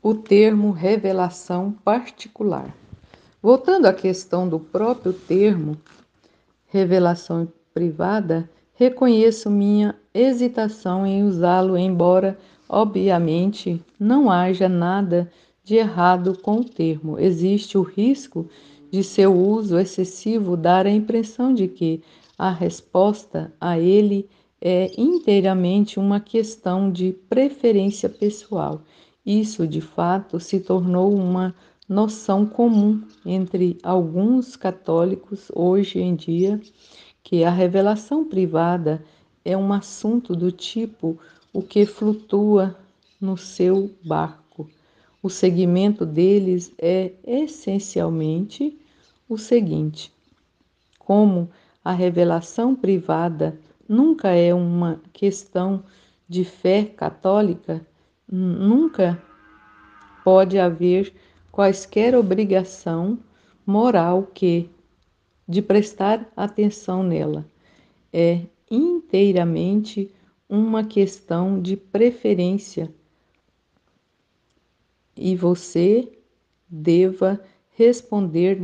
B: O termo revelação particular. Voltando à questão do próprio termo, revelação privada, reconheço minha hesitação em usá-lo, embora, obviamente, não haja nada de errado com o termo. Existe o risco de seu uso excessivo dar a impressão de que a resposta a ele é inteiramente uma questão de preferência pessoal. Isso, de fato, se tornou uma noção comum entre alguns católicos hoje em dia, que a revelação privada é um assunto do tipo o que flutua no seu barco. O segmento deles é essencialmente o seguinte: como a revelação privada nunca é uma questão de fé católica, nunca pode haver quaisquer obrigação moral de prestar atenção nela. É inteiramente uma questão de preferência e você deva responder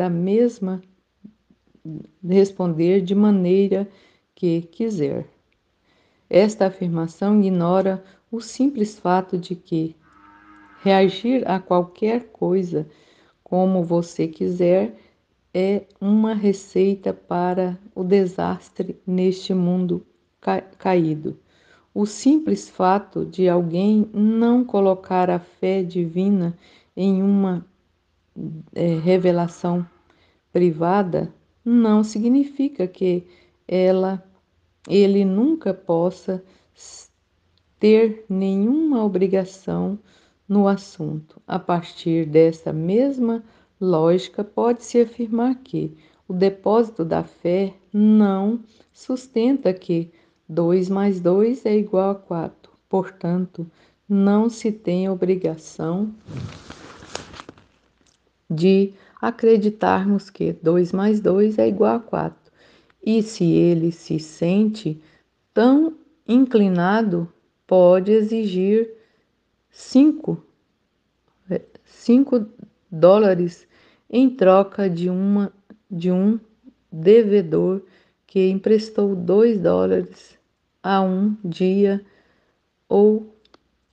B: de maneira que quiser. Esta afirmação ignora o simples fato de que reagir a qualquer coisa como você quiser é uma receita para o desastre neste mundo caído. O simples fato de alguém não colocar a fé divina em uma revelação privada não significa que ele nunca possa ter nenhuma obrigação no assunto. A partir dessa mesma lógica, pode-se afirmar que o depósito da fé não sustenta que 2 mais 2 é igual a 4. Portanto, não se tem obrigação de acreditarmos que 2 mais 2 é igual a 4. E se ele se sente tão inclinado, pode exigir 5 dólares em troca de um devedor que emprestou 2 dólares a um dia ou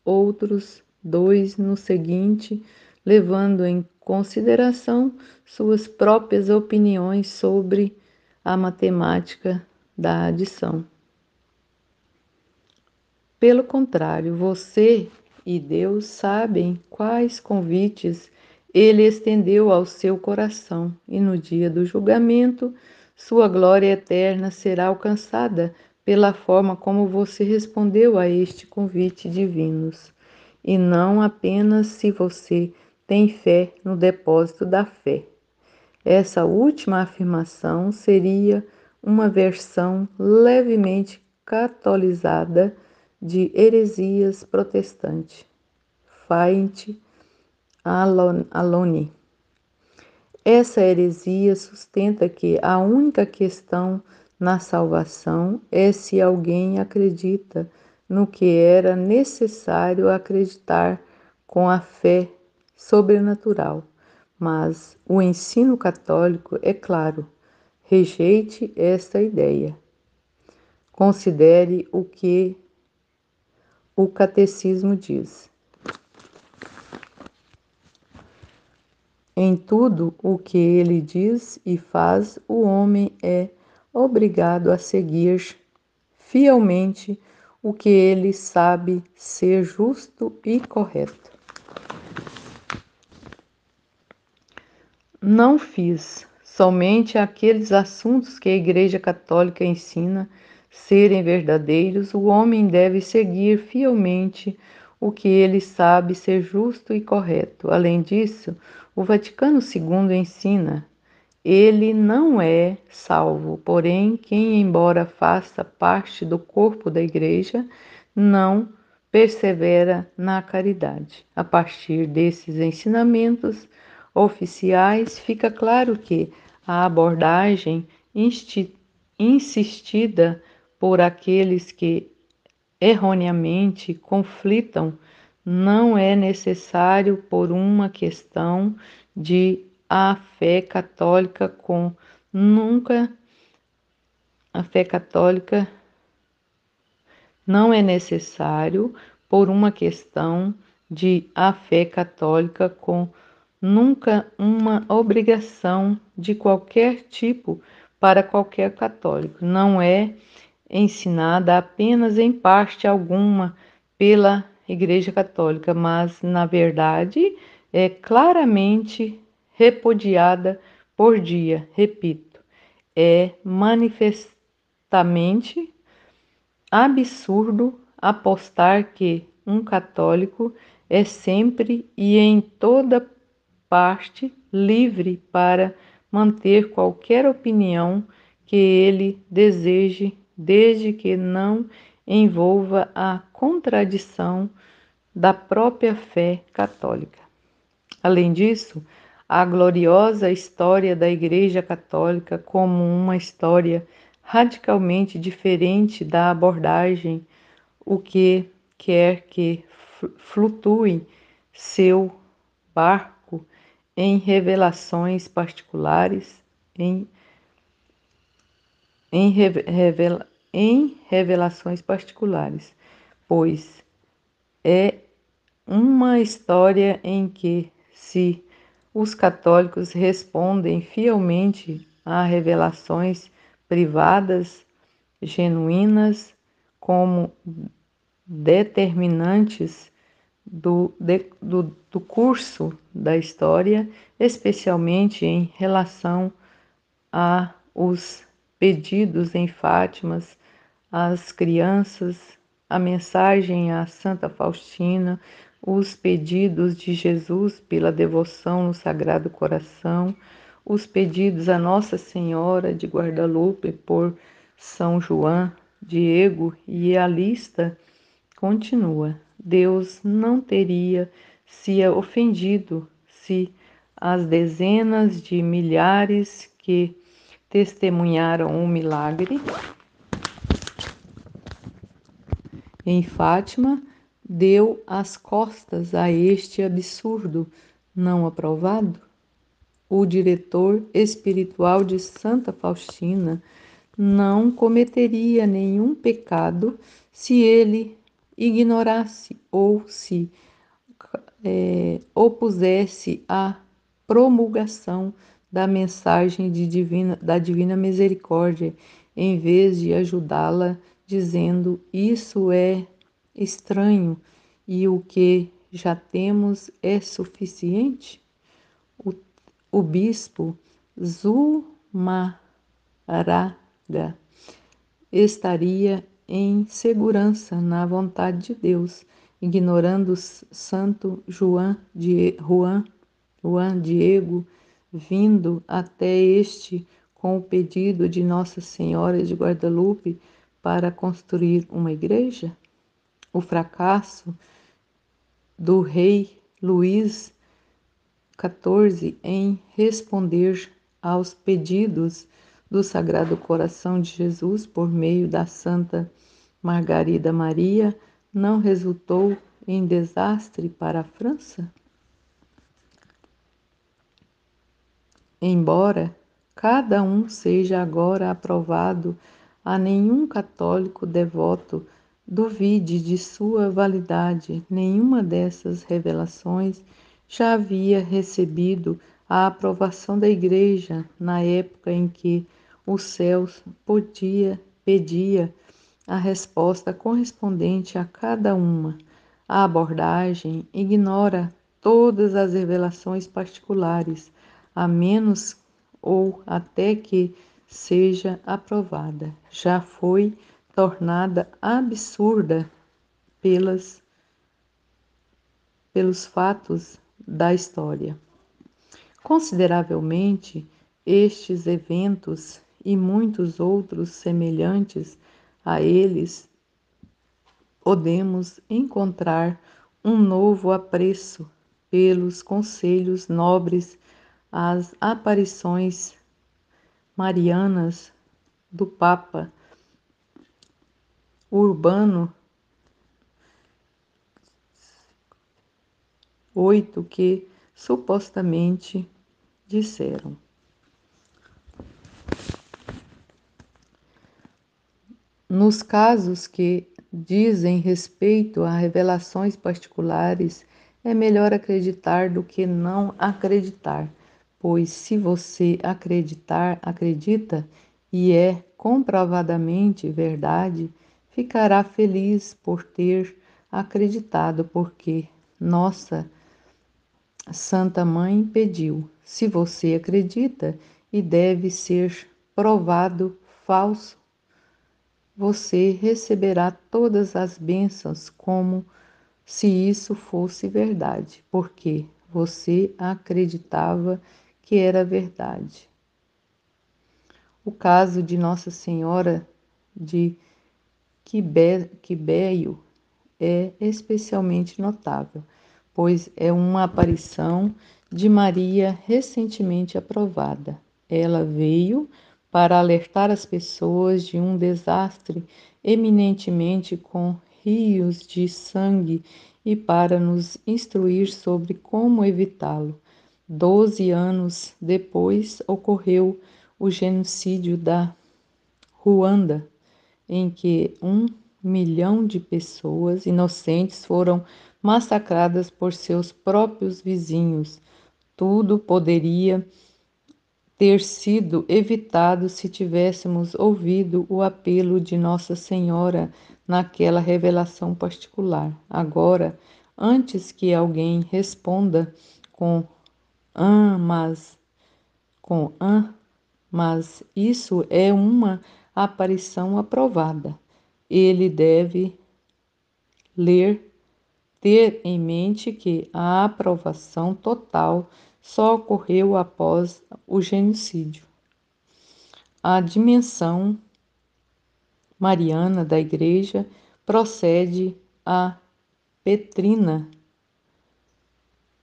B: outros 2 no seguinte, levando em consideração suas próprias opiniões sobre a matemática da adição. Pelo contrário, você e Deus sabem quais convites ele estendeu ao seu coração, e no dia do julgamento, sua glória eterna será alcançada pela forma como você respondeu a este convite divinos, e não apenas se você tem fé no depósito da fé. Essa última afirmação seria uma versão levemente catolizada de heresias protestantes. Faint Alone. Essa heresia sustenta que a única questão na salvação é se alguém acredita no que era necessário acreditar com a fé sobrenatural. Mas o ensino católico é claro: rejeite esta ideia. Considere o que o catecismo diz. Em tudo o que ele diz e faz, o homem é obrigado a seguir fielmente o que ele sabe ser justo e correto. Não fiz somente aqueles assuntos que a Igreja Católica ensina serem verdadeiros, o homem deve seguir fielmente o que ele sabe ser justo e correto. Além disso, o Vaticano II ensina: ele não é salvo, porém, quem, embora faça parte do corpo da Igreja, não persevera na caridade. A partir desses ensinamentos oficiais, fica claro que a abordagem insistida por aqueles que erroneamente conflitam não é necessário por uma questão de a fé católica com nunca a fé católica não é necessário por uma questão de a fé católica com nunca uma obrigação de qualquer tipo para qualquer católico. Não é ensinada apenas em parte alguma pela Igreja Católica, mas, na verdade, é claramente repudiada por dia. Repito, é manifestamente absurdo apostar que um católico é sempre e em toda parte livre para manter qualquer opinião que ele deseje, desde que não envolva a contradição da própria fé católica. Além disso, a gloriosa história da Igreja Católica, como uma história radicalmente diferente da abordagem, o que quer que flutue seu barco em revelações particulares, em revelações particulares, pois é uma história em que, se os católicos respondem fielmente a revelações privadas, genuínas, como determinantes do curso da história, especialmente em relação a os pedidos em Fátimas, as crianças, a mensagem a Santa Faustina, os pedidos de Jesus pela devoção no Sagrado Coração, os pedidos a Nossa Senhora de Guadalupe por São João, Diego, e a lista continua. Deus não teria se ofendido se as dezenas de milhares que testemunharam o milagre em Fátima deu as costas a este absurdo não aprovado. O diretor espiritual de Santa Faustina não cometeria nenhum pecado se ele ignorasse ou se opusesse à promulgação da mensagem da Divina Misericórdia, em vez de ajudá-la, dizendo: isso é estranho e o que já temos é suficiente? O bispo Zumarraga estaria em segurança na vontade de Deus, ignorando Santo Juan Diego, vindo até este com o pedido de Nossa Senhora de Guadalupe para construir uma igreja? O fracasso do rei Luís XIV em responder aos pedidos do Sagrado Coração de Jesus por meio da Santa Margarida Maria não resultou em desastre para a França? Embora cada um seja agora aprovado, a nenhum católico devoto duvide de sua validade. Nenhuma dessas revelações já havia recebido a aprovação da Igreja na época em que o céu pedia a resposta correspondente a cada uma. A abordagem ignora todas as revelações particulares, a menos ou até que seja aprovada. Já foi tornada absurda pelos fatos da história. Consideravelmente, estes eventos e muitos outros semelhantes a eles podemos encontrar um novo apreço pelos conselhos nobres às aparições marianas do Papa Urbano VIII, que supostamente disseram: nos casos que dizem respeito a revelações particulares, é melhor acreditar do que não acreditar, pois se você acredita, e é comprovadamente verdade, ficará feliz por ter acreditado, porque nossa Santa Mãe pediu. Se você acredita e deve ser provado falso, você receberá todas as bênçãos como se isso fosse verdade, porque você acreditava que era verdade. O caso de Nossa Senhora de Quibeio é especialmente notável, pois é uma aparição de Maria recentemente aprovada. Ela veio para alertar as pessoas de um desastre eminentemente com rios de sangue e para nos instruir sobre como evitá-lo. 12 anos depois ocorreu o genocídio da Ruanda, em que 1 milhão de pessoas inocentes foram massacradas por seus próprios vizinhos. Tudo poderia ter sido evitado se tivéssemos ouvido o apelo de Nossa Senhora naquela revelação particular. Agora, antes que alguém responda com mas mas isso é uma aparição aprovada. Ele deve ter em mente que a aprovação total só ocorreu após o genocídio. A dimensão mariana da Igreja procede a Petrina,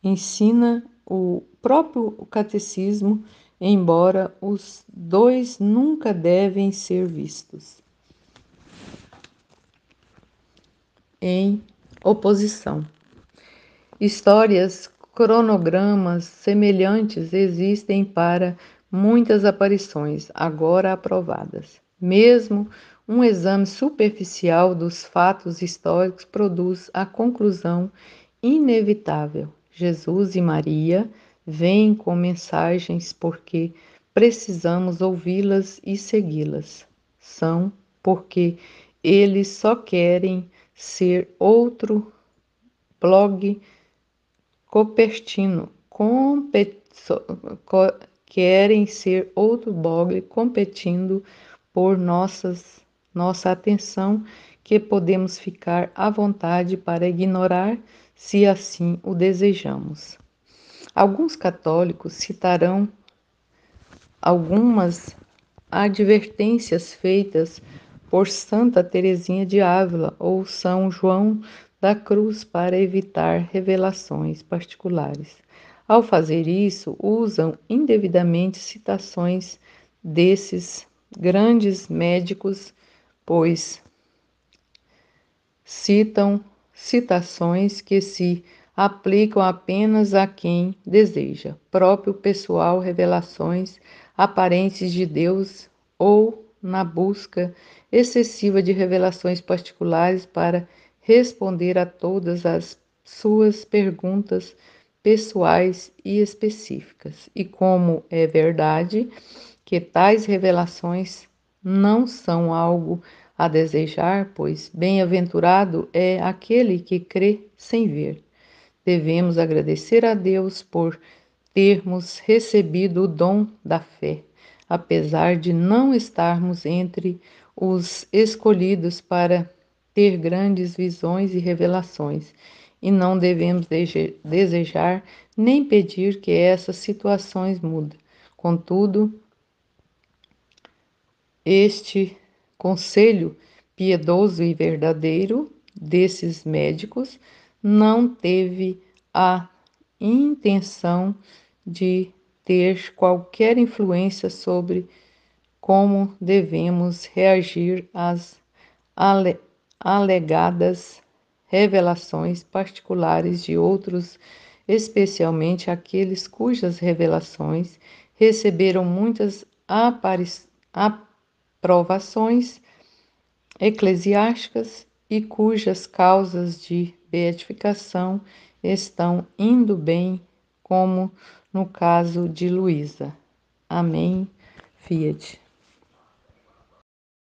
B: ensina o próprio catecismo, embora os dois nunca devem ser vistos em oposição. Histórias, cronogramas semelhantes existem para muitas aparições agora aprovadas. Mesmo um exame superficial dos fatos históricos produz a conclusão inevitável: Jesus e Maria vêm com mensagens porque precisamos ouvi-las e segui-las. São porque eles só querem ser outro blog copertino, querem ser outro blog competindo por nossa atenção, que podemos ficar à vontade para ignorar se assim o desejamos. Alguns católicos citarão algumas advertências feitas por Santa Teresinha de Ávila ou São João da Cruz para evitar revelações particulares. Ao fazer isso, usam indevidamente citações desses grandes médicos, pois citam citações que se aplicam apenas a quem deseja, próprio pessoal, revelações aparentes de Deus ou na busca excessiva de revelações particulares para responder a todas as suas perguntas pessoais e específicas. E como é verdade que tais revelações não são algo a desejar, pois bem-aventurado é aquele que crê sem ver. Devemos agradecer a Deus por termos recebido o dom da fé, apesar de não estarmos entre os escolhidos para ter grandes visões e revelações, e não devemos desejar nem pedir que essas situações mudem. Contudo, este conselho piedoso e verdadeiro desses médicos não teve a intenção de ter qualquer influência sobre como devemos reagir às alegadas revelações particulares de outros, especialmente aqueles cujas revelações receberam muitas aprovações eclesiásticas e cujas causas de beatificação estão indo bem, como no caso de Luísa. Amém. Fiat.